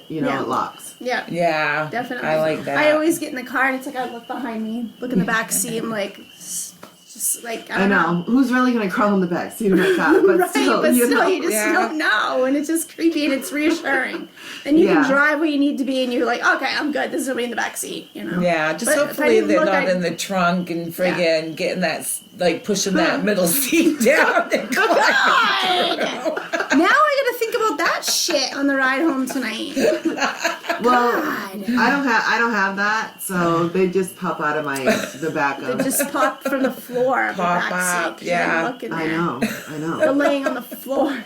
[SPEAKER 3] you know,
[SPEAKER 1] Yeah.
[SPEAKER 3] it locks.
[SPEAKER 1] Yeah.
[SPEAKER 2] Yeah,
[SPEAKER 1] Definitely.
[SPEAKER 2] I like that.
[SPEAKER 1] I always get in the car and it's like I look behind me, look in the back seat. I'm like, just like I
[SPEAKER 3] I
[SPEAKER 1] don't
[SPEAKER 3] know. Who's really gonna crawl in the back seat of my car? But
[SPEAKER 1] right,
[SPEAKER 3] still,
[SPEAKER 1] but
[SPEAKER 3] you
[SPEAKER 1] still,
[SPEAKER 3] know.
[SPEAKER 1] you just
[SPEAKER 2] Yeah.
[SPEAKER 1] don't know, and it's just creepy and it's reassuring. And you
[SPEAKER 3] Yeah.
[SPEAKER 1] can drive where you need to be, and you're like, okay, I'm good. There's nobody in the back seat, you know.
[SPEAKER 2] Yeah, just
[SPEAKER 1] But if I
[SPEAKER 2] hopefully
[SPEAKER 1] didn't
[SPEAKER 2] they're
[SPEAKER 1] look,
[SPEAKER 2] not
[SPEAKER 1] I'd-
[SPEAKER 2] in the trunk and friggin' getting that, like pushing that middle seat down and climbing through.
[SPEAKER 1] Now I gotta think about that shit on the ride home tonight.
[SPEAKER 3] Well,
[SPEAKER 1] God.
[SPEAKER 3] I don't have that, so they just pop out of the back
[SPEAKER 1] They
[SPEAKER 3] of.
[SPEAKER 1] just pop from the floor of the
[SPEAKER 2] Pop
[SPEAKER 1] back
[SPEAKER 2] up,
[SPEAKER 1] seat.
[SPEAKER 2] yeah.
[SPEAKER 1] Look in there.
[SPEAKER 3] I know.
[SPEAKER 1] They're laying on the floor.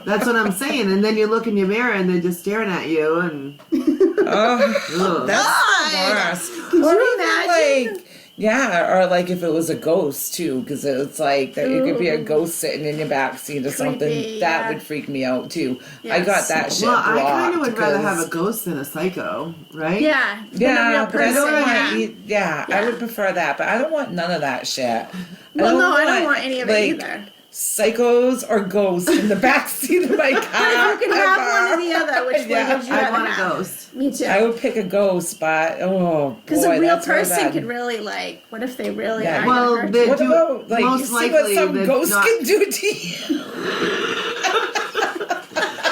[SPEAKER 3] That's what I'm saying. And then you look in your mirror and they're just staring at you and
[SPEAKER 2] Oh,
[SPEAKER 3] ugh.
[SPEAKER 2] that's the worst.
[SPEAKER 1] Could
[SPEAKER 2] Or
[SPEAKER 1] you
[SPEAKER 2] even,
[SPEAKER 1] imagine?
[SPEAKER 2] like, yeah, or like if it was a ghost too, because it's like that it could be a
[SPEAKER 1] Ooh.
[SPEAKER 2] ghost sitting in your back seat or something.
[SPEAKER 1] Creepy,
[SPEAKER 2] That
[SPEAKER 1] yeah.
[SPEAKER 2] would freak me out too. I
[SPEAKER 1] Yes.
[SPEAKER 2] got that shit
[SPEAKER 3] Well, I kind of
[SPEAKER 2] blocked
[SPEAKER 3] would rather have
[SPEAKER 2] 'cause-
[SPEAKER 3] a ghost than a psycho, right?
[SPEAKER 1] Yeah. than a
[SPEAKER 2] Yeah,
[SPEAKER 1] real
[SPEAKER 2] but I don't
[SPEAKER 1] person,
[SPEAKER 2] want.
[SPEAKER 1] yeah.
[SPEAKER 2] Yeah, I would prefer that, but I don't want none of that shit.
[SPEAKER 1] Well, no, I don't want any of it
[SPEAKER 2] like,
[SPEAKER 1] either.
[SPEAKER 2] Psychos or ghosts in the backseat of my car.
[SPEAKER 1] But if you can have one or the other, which
[SPEAKER 2] Yeah,
[SPEAKER 1] one would you
[SPEAKER 3] I
[SPEAKER 1] rather
[SPEAKER 3] want a
[SPEAKER 1] have?
[SPEAKER 3] ghost.
[SPEAKER 1] Me too.
[SPEAKER 2] I would pick a ghost, but oh
[SPEAKER 1] Because
[SPEAKER 2] boy,
[SPEAKER 1] a real
[SPEAKER 2] that's where
[SPEAKER 1] person
[SPEAKER 2] that-
[SPEAKER 1] could really like. What if they really
[SPEAKER 2] Yeah.
[SPEAKER 1] are
[SPEAKER 3] Well,
[SPEAKER 1] gonna hurt
[SPEAKER 3] they
[SPEAKER 1] you?
[SPEAKER 2] What
[SPEAKER 3] do-
[SPEAKER 2] about like
[SPEAKER 3] most
[SPEAKER 2] you see
[SPEAKER 3] likely
[SPEAKER 2] what some
[SPEAKER 3] they're
[SPEAKER 2] ghosts
[SPEAKER 3] not-
[SPEAKER 2] can do to you?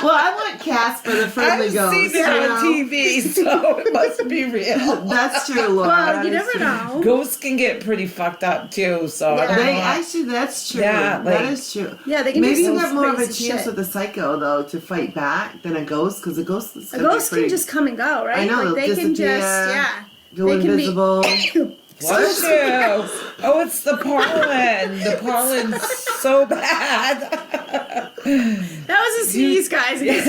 [SPEAKER 3] Well, I want Casper the friendly
[SPEAKER 2] I've
[SPEAKER 3] ghost.
[SPEAKER 2] seen it
[SPEAKER 3] you
[SPEAKER 2] on
[SPEAKER 3] know?
[SPEAKER 2] TV, so it must be real.
[SPEAKER 3] That's true, Laura.
[SPEAKER 1] Well,
[SPEAKER 3] that
[SPEAKER 1] you
[SPEAKER 3] is
[SPEAKER 1] never
[SPEAKER 3] true.
[SPEAKER 1] know.
[SPEAKER 2] Ghosts can get pretty fucked up too, so I
[SPEAKER 1] Yeah.
[SPEAKER 2] don't
[SPEAKER 3] They
[SPEAKER 2] know.
[SPEAKER 3] actually, that's true.
[SPEAKER 2] Yeah,
[SPEAKER 3] that
[SPEAKER 2] like-
[SPEAKER 3] is true.
[SPEAKER 1] Yeah, they can
[SPEAKER 3] Maybe
[SPEAKER 1] do
[SPEAKER 3] you
[SPEAKER 1] some
[SPEAKER 3] have more of a
[SPEAKER 1] crazy
[SPEAKER 3] chance
[SPEAKER 1] shit.
[SPEAKER 3] with a psycho though to fight back than a ghost, because a ghost is
[SPEAKER 1] A
[SPEAKER 3] gonna be
[SPEAKER 1] ghost
[SPEAKER 3] pretty,
[SPEAKER 1] can just come and go, right?
[SPEAKER 3] I know,
[SPEAKER 1] like they
[SPEAKER 3] they'll
[SPEAKER 1] can just
[SPEAKER 3] disappear,
[SPEAKER 1] yeah.
[SPEAKER 3] go
[SPEAKER 1] they can
[SPEAKER 3] invisible.
[SPEAKER 1] Be,
[SPEAKER 2] Bless you. Oh, it's the pollen. The pollen's so bad.
[SPEAKER 1] That was a sneeze, guys. Yeah,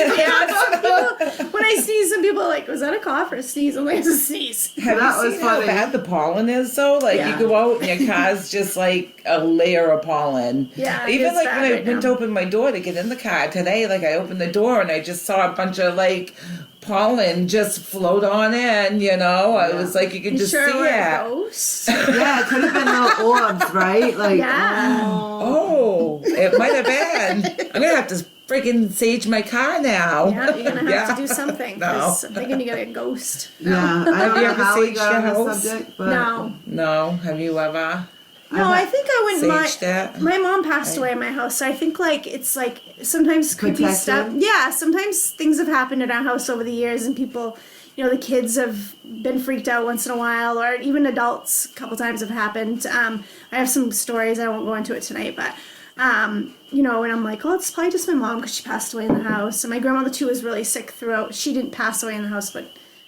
[SPEAKER 1] some people, when I sneeze, some people are like, was that a cough or a sneeze? I'm like, it's a sneeze.
[SPEAKER 2] Have
[SPEAKER 3] That
[SPEAKER 2] you
[SPEAKER 3] was
[SPEAKER 2] seen how
[SPEAKER 3] funny.
[SPEAKER 2] bad the pollen is though? Like
[SPEAKER 1] Yeah.
[SPEAKER 2] you go out and your car's just like a layer of pollen.
[SPEAKER 1] Yeah, it
[SPEAKER 2] Even
[SPEAKER 1] is
[SPEAKER 2] like
[SPEAKER 1] bad
[SPEAKER 2] when I
[SPEAKER 1] right
[SPEAKER 2] went to
[SPEAKER 1] now.
[SPEAKER 2] open my door to get in the car today, like I opened the door and I just saw a bunch of like pollen just float on in, you know? I was like, you could
[SPEAKER 1] You
[SPEAKER 2] just
[SPEAKER 1] sure
[SPEAKER 2] see
[SPEAKER 1] were a
[SPEAKER 2] it.
[SPEAKER 1] ghost?
[SPEAKER 3] Yeah, it could have been little orbs, right? Like,
[SPEAKER 1] Yeah.
[SPEAKER 2] Oh, it might have been. I'm gonna have to freaking sage my car now.
[SPEAKER 1] Yeah, you're gonna have
[SPEAKER 2] Yeah.
[SPEAKER 1] to do something.
[SPEAKER 2] No.
[SPEAKER 1] 'Cause I'm thinking you got a ghost.
[SPEAKER 3] yeah. I don't
[SPEAKER 2] you
[SPEAKER 3] know
[SPEAKER 2] ever
[SPEAKER 3] how we
[SPEAKER 2] saged
[SPEAKER 3] got
[SPEAKER 2] your
[SPEAKER 3] on this
[SPEAKER 2] house?
[SPEAKER 3] subject, but
[SPEAKER 1] No.
[SPEAKER 2] No, have you ever
[SPEAKER 1] No, I think I went
[SPEAKER 2] saged it?
[SPEAKER 1] my mom passed away in my house, so I think like it's like sometimes creepy
[SPEAKER 3] Protected?
[SPEAKER 1] stuff. Yeah, sometimes things have happened in our house over the years, and people, you know, the kids have been freaked out once in a while, or even adults a couple times have happened. I have some stories. I won't go into it tonight, but you know, and I'm like, oh, it's probably just my mom because she passed away in the house, and my grandmother too was really sick throughout. She didn't pass away in the house, but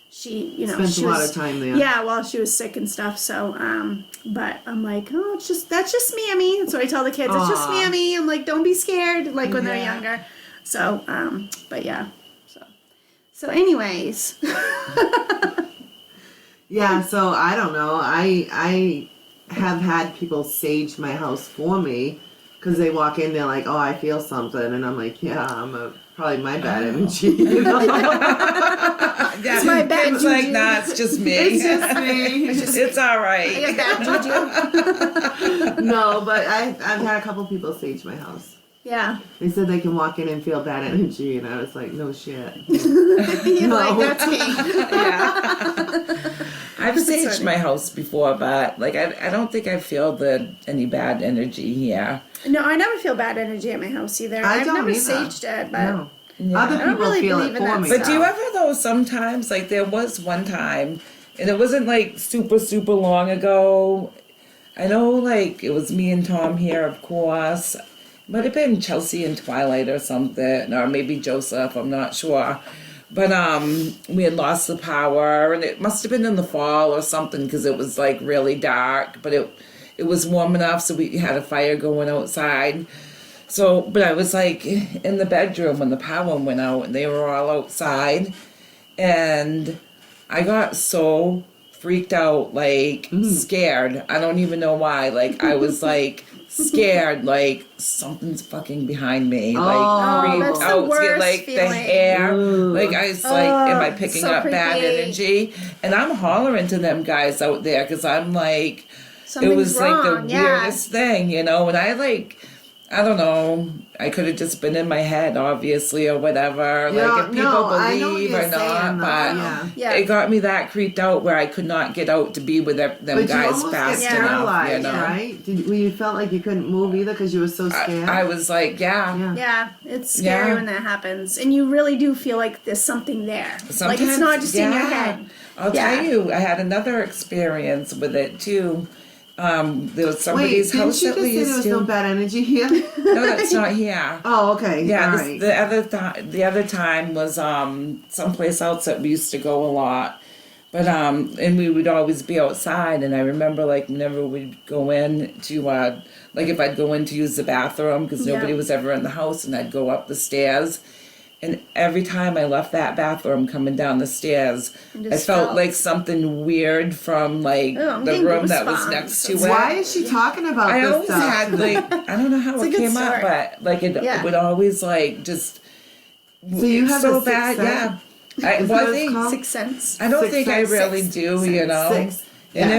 [SPEAKER 1] she, you know,
[SPEAKER 3] spent
[SPEAKER 1] she
[SPEAKER 3] a lot
[SPEAKER 1] was,
[SPEAKER 3] of time there.
[SPEAKER 1] yeah, while she was sick and stuff. So, but I'm like, oh, that's just Mammy. That's what I tell the kids. It's just
[SPEAKER 3] Aw.
[SPEAKER 1] Mammy. I'm like, don't be scared. Like when they're
[SPEAKER 3] Yeah.
[SPEAKER 1] younger. So, but yeah. So, anyways,
[SPEAKER 3] Yeah, so I don't know. I have had people sage my house for me because they walk in, they're like, "Oh, I feel something," and I'm like, "Yeah, probably my bad energy." You know?
[SPEAKER 2] Yeah,
[SPEAKER 1] It's my bad
[SPEAKER 2] it's like,
[SPEAKER 1] juju.
[SPEAKER 2] nah, it's just me.
[SPEAKER 3] It's just me.
[SPEAKER 2] It's all
[SPEAKER 1] I
[SPEAKER 2] right.
[SPEAKER 1] got bad juju.
[SPEAKER 3] No, but I've had a couple people sage my house.
[SPEAKER 1] Yeah.
[SPEAKER 3] They said they can walk in and feel bad energy, and I was like, "No shit."
[SPEAKER 1] You're
[SPEAKER 3] No.
[SPEAKER 1] like, that's me.
[SPEAKER 2] Yeah. I've saged
[SPEAKER 1] funny.
[SPEAKER 2] my house before, but like I don't think I feel any bad energy here.
[SPEAKER 1] No, I never feel bad energy at my house either.
[SPEAKER 3] I
[SPEAKER 1] I've
[SPEAKER 3] don't
[SPEAKER 1] never
[SPEAKER 3] either.
[SPEAKER 1] saged it, but
[SPEAKER 3] No.
[SPEAKER 2] Yeah.
[SPEAKER 3] Other
[SPEAKER 1] I don't
[SPEAKER 3] people
[SPEAKER 1] really
[SPEAKER 3] feel
[SPEAKER 1] believe
[SPEAKER 3] it
[SPEAKER 1] in
[SPEAKER 3] for
[SPEAKER 1] that
[SPEAKER 3] me.
[SPEAKER 2] But do you
[SPEAKER 3] so.
[SPEAKER 2] ever though sometimes like there was one time and it wasn't like super long ago. I know like it was me and Tom here, of course. Might have been Chelsea and Twilight or something, or maybe Joseph, I'm not sure. But we had lost the power and it must have been in the fall or something because it was like really dark, but it was warm enough so we had a fire going outside. So, but I was like in the bedroom when the power went out and they were all outside. And I got so freaked out, like scared. I don't even know why. Like I was like scared, like something's fucking behind me.
[SPEAKER 3] Oh,
[SPEAKER 2] Like
[SPEAKER 1] that's
[SPEAKER 2] freaked
[SPEAKER 1] the
[SPEAKER 2] out,
[SPEAKER 1] worst
[SPEAKER 2] like the
[SPEAKER 1] feeling.
[SPEAKER 2] hair.
[SPEAKER 3] Ooh.
[SPEAKER 2] Like I was like, am I
[SPEAKER 1] Oh,
[SPEAKER 2] picking
[SPEAKER 1] so
[SPEAKER 2] up bad
[SPEAKER 1] creepy.
[SPEAKER 2] energy? And I'm hollering to them guys out there because I'm like,
[SPEAKER 1] something's
[SPEAKER 2] it was
[SPEAKER 1] wrong.
[SPEAKER 2] like the
[SPEAKER 1] Yeah.
[SPEAKER 2] weirdest thing, you know. And I don't know. I could have just been in my head, obviously, or whatever.
[SPEAKER 3] Yeah,
[SPEAKER 2] like if people
[SPEAKER 3] no, I know what
[SPEAKER 2] believe
[SPEAKER 3] you're
[SPEAKER 2] or not,
[SPEAKER 3] saying, though,
[SPEAKER 2] but
[SPEAKER 3] yeah.
[SPEAKER 1] Yeah.
[SPEAKER 2] it got me that creeped out where I could not get out to be with them
[SPEAKER 3] But you
[SPEAKER 2] guys
[SPEAKER 3] almost
[SPEAKER 2] fast
[SPEAKER 3] get
[SPEAKER 2] enough.
[SPEAKER 3] paralyzed,
[SPEAKER 2] You know,
[SPEAKER 3] right? Where you felt like you couldn't move either because you were so scared?
[SPEAKER 2] I was like, yeah.
[SPEAKER 1] Yeah, it's scary
[SPEAKER 2] Yeah.
[SPEAKER 1] when that happens, and you really do feel like there's something there. Like it's
[SPEAKER 2] Sometimes-
[SPEAKER 1] not just in your
[SPEAKER 2] yeah.
[SPEAKER 1] head.
[SPEAKER 2] I'll
[SPEAKER 1] Yeah.
[SPEAKER 2] tell you, I had another experience with it too. There was
[SPEAKER 3] Wait,
[SPEAKER 2] somebody's
[SPEAKER 3] didn't
[SPEAKER 2] house
[SPEAKER 3] you
[SPEAKER 2] that
[SPEAKER 3] just
[SPEAKER 2] we
[SPEAKER 3] say there
[SPEAKER 2] used
[SPEAKER 3] was
[SPEAKER 2] to.
[SPEAKER 3] no bad energy here?
[SPEAKER 2] No, that's not here.
[SPEAKER 3] Oh, okay.
[SPEAKER 2] Yeah,
[SPEAKER 3] all
[SPEAKER 2] this,
[SPEAKER 3] right.
[SPEAKER 2] the other time was someplace else that we used to go a lot, but and we would always be outside. And I remember like whenever we'd go in to like if I'd go in to use the bathroom because nobody
[SPEAKER 1] Yeah.
[SPEAKER 2] was ever in the house, and I'd go up the stairs. And every time I left that bathroom coming down the stairs,
[SPEAKER 1] You
[SPEAKER 2] I
[SPEAKER 1] just
[SPEAKER 2] felt
[SPEAKER 1] felt-
[SPEAKER 2] like something weird from like
[SPEAKER 1] Ew, I'm
[SPEAKER 2] the
[SPEAKER 1] getting
[SPEAKER 2] room that was
[SPEAKER 1] goosebumps.
[SPEAKER 2] next to
[SPEAKER 1] It's
[SPEAKER 2] it.
[SPEAKER 3] Why is she talking about
[SPEAKER 2] I
[SPEAKER 3] this
[SPEAKER 2] always
[SPEAKER 3] stuff?
[SPEAKER 2] had like I don't know how
[SPEAKER 1] It's a
[SPEAKER 2] it
[SPEAKER 1] good
[SPEAKER 2] came up,
[SPEAKER 1] story.
[SPEAKER 2] but like it
[SPEAKER 1] Yeah.
[SPEAKER 2] would always like just
[SPEAKER 3] So you have
[SPEAKER 2] so
[SPEAKER 3] a sixth
[SPEAKER 2] bad,
[SPEAKER 3] sense?
[SPEAKER 2] yeah.
[SPEAKER 3] Is
[SPEAKER 2] Well, I
[SPEAKER 3] that what it's
[SPEAKER 2] think
[SPEAKER 3] called?
[SPEAKER 1] Sixth sense.
[SPEAKER 2] I don't
[SPEAKER 3] Sixth
[SPEAKER 2] think I
[SPEAKER 3] sense,
[SPEAKER 2] really
[SPEAKER 1] sixth
[SPEAKER 2] do,
[SPEAKER 1] sense,
[SPEAKER 2] you know.
[SPEAKER 3] sixth.
[SPEAKER 2] And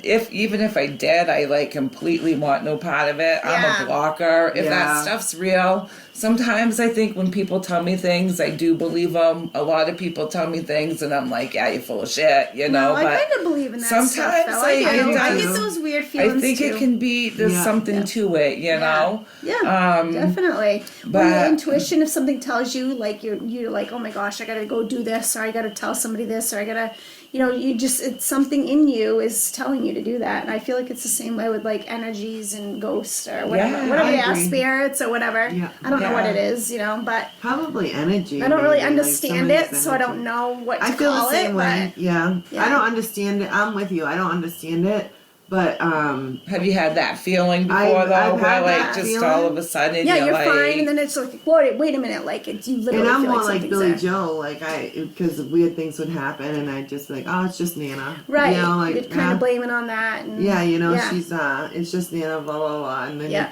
[SPEAKER 1] Yeah.
[SPEAKER 2] even if I did, I like completely want no part of it. I'm
[SPEAKER 1] Yeah.
[SPEAKER 2] a blocker. If
[SPEAKER 3] Yeah.
[SPEAKER 2] that stuff's real, sometimes I think when people tell me things, I do believe them. A lot of people tell me things, and I'm like, yeah, you're full of shit, you know.
[SPEAKER 1] No, I
[SPEAKER 2] but
[SPEAKER 1] kind of believe in that
[SPEAKER 2] sometimes,
[SPEAKER 1] stuff, though.
[SPEAKER 2] like,
[SPEAKER 1] I do.
[SPEAKER 2] it
[SPEAKER 1] I
[SPEAKER 2] does-
[SPEAKER 1] get those weird
[SPEAKER 2] I
[SPEAKER 1] feelings
[SPEAKER 2] think
[SPEAKER 1] too.
[SPEAKER 2] it can be there's
[SPEAKER 3] Yeah.
[SPEAKER 2] something
[SPEAKER 1] Yeah.
[SPEAKER 2] to it, you know.
[SPEAKER 1] Yeah, definitely. Or your
[SPEAKER 2] but-
[SPEAKER 1] intuition, if something tells you, like you're like, oh my gosh, I gotta go do this, or I gotta tell somebody this, or I gotta, you know, it's something in you is telling you to do that. And I feel like it's the same way with like energies and ghosts or whatever,
[SPEAKER 2] Yeah,
[SPEAKER 1] whatever
[SPEAKER 3] I
[SPEAKER 1] they are,
[SPEAKER 3] agree.
[SPEAKER 1] spirits or whatever.
[SPEAKER 3] Yeah.
[SPEAKER 1] I don't know what
[SPEAKER 2] Yeah.
[SPEAKER 1] it is, you know, but
[SPEAKER 3] Probably energy.
[SPEAKER 1] I don't really
[SPEAKER 3] maybe, like
[SPEAKER 1] understand
[SPEAKER 3] somebody's
[SPEAKER 1] it, so I
[SPEAKER 3] energy.
[SPEAKER 1] don't know what to
[SPEAKER 3] I feel
[SPEAKER 1] call
[SPEAKER 3] the same
[SPEAKER 1] it.
[SPEAKER 3] way.
[SPEAKER 1] But
[SPEAKER 3] Yeah.
[SPEAKER 1] Yeah.
[SPEAKER 3] I don't understand it. I'm with you. I don't understand it. But
[SPEAKER 2] Have you had that feeling before
[SPEAKER 3] I've
[SPEAKER 2] though, where
[SPEAKER 3] had
[SPEAKER 2] like
[SPEAKER 3] that
[SPEAKER 2] just
[SPEAKER 3] feeling.
[SPEAKER 2] all of a sudden
[SPEAKER 1] Yeah, you're
[SPEAKER 2] like,
[SPEAKER 1] fine, and then it's like, wait a minute, like it's you literally
[SPEAKER 3] and I'm
[SPEAKER 1] feel
[SPEAKER 3] more
[SPEAKER 1] like
[SPEAKER 3] like
[SPEAKER 1] something's
[SPEAKER 3] Billy
[SPEAKER 1] there.
[SPEAKER 3] Joe, like because weird things would happen, and I just like, oh, it's just Nana,
[SPEAKER 1] Right,
[SPEAKER 3] You know, like
[SPEAKER 1] you're kind of blaming on that. And,
[SPEAKER 3] yeah, you know,
[SPEAKER 1] yeah.
[SPEAKER 3] she's it's just Nana, blah blah blah, and then
[SPEAKER 1] Yeah.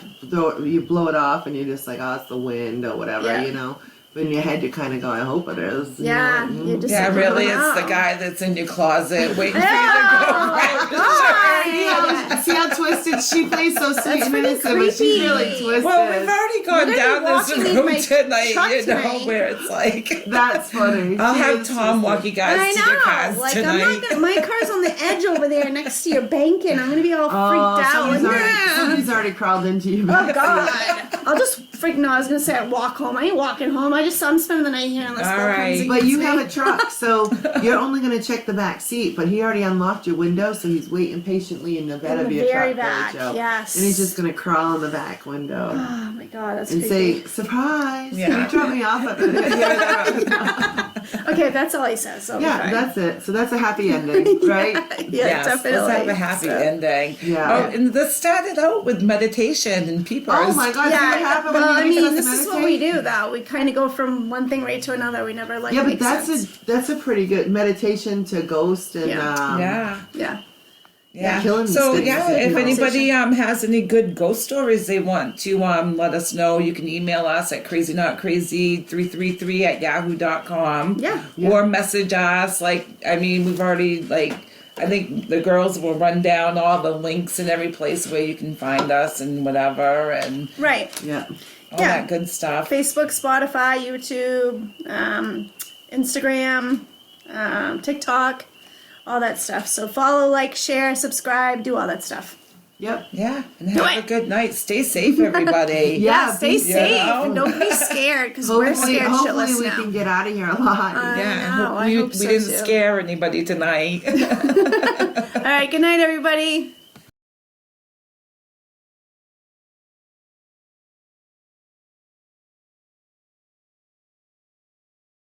[SPEAKER 3] you blow it off, and you're just like, oh, it's the wind or whatever,
[SPEAKER 1] Yeah.
[SPEAKER 3] you know. But in your head, you kind of go, I hope it is.
[SPEAKER 1] Yeah,
[SPEAKER 3] You know, like,
[SPEAKER 1] you're just
[SPEAKER 2] yeah,
[SPEAKER 1] like,
[SPEAKER 2] really,
[SPEAKER 1] oh,
[SPEAKER 2] it's the
[SPEAKER 1] no.
[SPEAKER 2] guy that's in your closet waiting for you to
[SPEAKER 1] Oh,
[SPEAKER 2] go.
[SPEAKER 1] God.
[SPEAKER 3] See how twisted she plays, so sweet
[SPEAKER 1] That's
[SPEAKER 3] and
[SPEAKER 1] pretty
[SPEAKER 3] innocent, but she's
[SPEAKER 1] creepy.
[SPEAKER 3] really twisted.
[SPEAKER 2] Well, we've already gone
[SPEAKER 1] You're
[SPEAKER 2] down
[SPEAKER 1] gonna
[SPEAKER 2] this
[SPEAKER 1] be walking in my
[SPEAKER 2] road tonight,
[SPEAKER 1] truck
[SPEAKER 2] you know,
[SPEAKER 1] tonight.
[SPEAKER 2] where it's like,
[SPEAKER 3] That's funny.
[SPEAKER 2] I'll
[SPEAKER 3] She
[SPEAKER 2] have
[SPEAKER 3] is
[SPEAKER 2] Tom walk you guys
[SPEAKER 1] I
[SPEAKER 2] to your
[SPEAKER 1] know.
[SPEAKER 2] cars
[SPEAKER 1] Like
[SPEAKER 2] tonight.
[SPEAKER 1] I'm not gonna. My car's on the edge over there next to your banking. I'm gonna be all freaked out.
[SPEAKER 3] somebody's,
[SPEAKER 1] Like,
[SPEAKER 3] already, somebody's already crawled into you.
[SPEAKER 1] oh God! I'll just freak. No, I was gonna say I walk home. I ain't walking home. I'm spending the night here unless
[SPEAKER 2] All
[SPEAKER 1] Bill comes
[SPEAKER 2] right.
[SPEAKER 1] and
[SPEAKER 3] But
[SPEAKER 1] gets
[SPEAKER 3] you
[SPEAKER 1] me.
[SPEAKER 3] have a truck, so you're only going to check the back seat. But he already unlocked your window, so he's waiting patiently in the bed
[SPEAKER 1] In
[SPEAKER 3] of
[SPEAKER 1] the
[SPEAKER 3] your
[SPEAKER 1] very
[SPEAKER 3] truck.
[SPEAKER 1] back,
[SPEAKER 3] Billy Joe.
[SPEAKER 1] yes.
[SPEAKER 3] And he's just going to crawl in the back window
[SPEAKER 1] Oh my God, that's
[SPEAKER 3] and
[SPEAKER 1] creepy.
[SPEAKER 3] say, "Surprise!
[SPEAKER 2] Yeah.
[SPEAKER 3] You dropped me off at the."
[SPEAKER 1] Okay, that's all he says. I'll be
[SPEAKER 3] Yeah,
[SPEAKER 1] fine.
[SPEAKER 3] that's it. So that's a happy ending, right?
[SPEAKER 1] Yeah,
[SPEAKER 2] Yes,
[SPEAKER 1] definitely.
[SPEAKER 2] let's have a happy
[SPEAKER 1] So-
[SPEAKER 2] ending.
[SPEAKER 3] Yeah.
[SPEAKER 2] Oh, and this started out with meditation and people.
[SPEAKER 3] Oh my God!
[SPEAKER 1] Yeah,
[SPEAKER 3] See what happened
[SPEAKER 1] well, I
[SPEAKER 3] when you
[SPEAKER 1] mean,
[SPEAKER 3] used
[SPEAKER 1] this
[SPEAKER 3] to
[SPEAKER 1] is what we
[SPEAKER 3] meditate?
[SPEAKER 1] do, though. We kind of go from one thing right to another. We never like.
[SPEAKER 3] Yeah, but
[SPEAKER 1] make
[SPEAKER 3] that's
[SPEAKER 1] sense.
[SPEAKER 3] a pretty good meditation to ghost and
[SPEAKER 2] Yeah.
[SPEAKER 1] Yeah.
[SPEAKER 2] Yeah.
[SPEAKER 3] Killing these
[SPEAKER 2] So
[SPEAKER 3] things,
[SPEAKER 2] yeah,
[SPEAKER 3] you
[SPEAKER 2] if
[SPEAKER 3] know.
[SPEAKER 2] anybody has any good ghost stories they want to let us know, you can email us at crazynotcrazy333@yahoo.com.
[SPEAKER 1] Yeah.
[SPEAKER 2] Or message us. Like, I mean, we've already I think the girls will run down all the links in every place where you can find us and whatever and
[SPEAKER 1] Right.
[SPEAKER 3] Yeah.
[SPEAKER 2] all
[SPEAKER 1] Yeah.
[SPEAKER 2] that good stuff.
[SPEAKER 1] Facebook, Spotify, YouTube, Instagram, TikTok, all that stuff. So follow, like, share, subscribe, do all that stuff.
[SPEAKER 3] Yep.
[SPEAKER 2] Yeah, and
[SPEAKER 1] Do
[SPEAKER 2] have
[SPEAKER 1] it.
[SPEAKER 2] a good night. Stay safe, everybody.
[SPEAKER 3] Yeah,
[SPEAKER 1] Stay
[SPEAKER 3] be-
[SPEAKER 1] safe
[SPEAKER 2] know.
[SPEAKER 1] and don't be scared because we're scared
[SPEAKER 3] Hopefully
[SPEAKER 1] shitless
[SPEAKER 3] we
[SPEAKER 1] now.
[SPEAKER 3] can get out of here alive.
[SPEAKER 2] Yeah,
[SPEAKER 1] know, I
[SPEAKER 2] we
[SPEAKER 1] hope so,
[SPEAKER 2] didn't
[SPEAKER 1] too.
[SPEAKER 2] scare anybody tonight.
[SPEAKER 1] All right, good night, everybody.